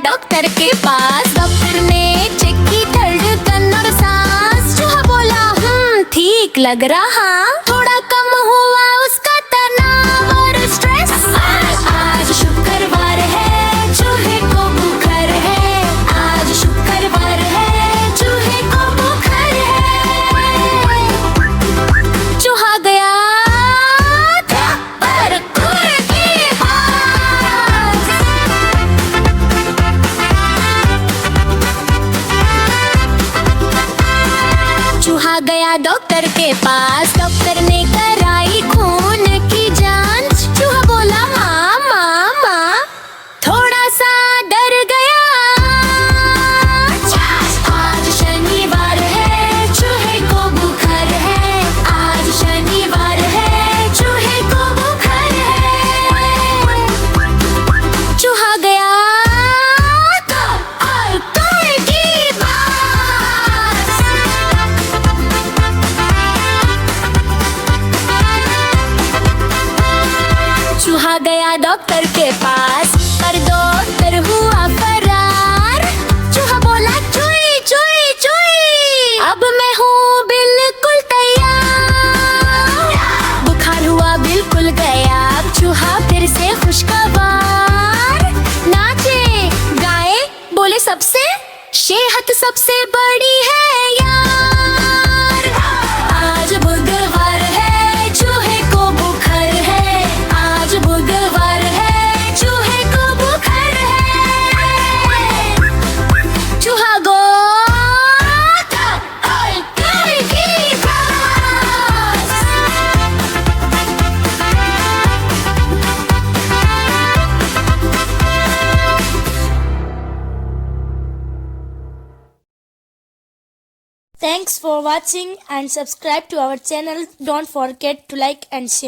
Doctor के पास। Doctor ने check की धड़कन और सांस। चूहा बोला ठीक लग रहा, थोड़ा कम हुआ उसका तनाव और स्ट्रेस। आज शुक्रवार है, चूहे को बुखार है। आज शुक्रवार है, चूहे को बुखार है। चूहा गया डॉक्टर के पास। चूहा गया डॉक्टर के पास। डॉक्टर ने कराई खून की जांच। चूहा बोला माँ थोड़ा सा डर गया। आज शनिवार है, चूहे को बुखार है। आज शनिवार है, चूहे को बुखार है। चूहा गया डॉक्टर के पास। चूहा गया डॉक्टर के पास, पर डॉक्टर हुआ फरार। चूहा बोला चुई चुई चुई, अब मैं हूँ बिल्कुल तैयार। बुखार हुआ बिल्कुल गया, अब चूहा फिर से खुशखबर। नाचे गाए बोले सबसे, सेहत सबसे बड़ी है यार। आज बुधवार है, चूहे को बुखार है। आज बुधवार है, चूहे को बुखार है। चूहा गो डॉक्टर के पास। Thanks for watching and subscribe to our channel. Don't forget to like and share.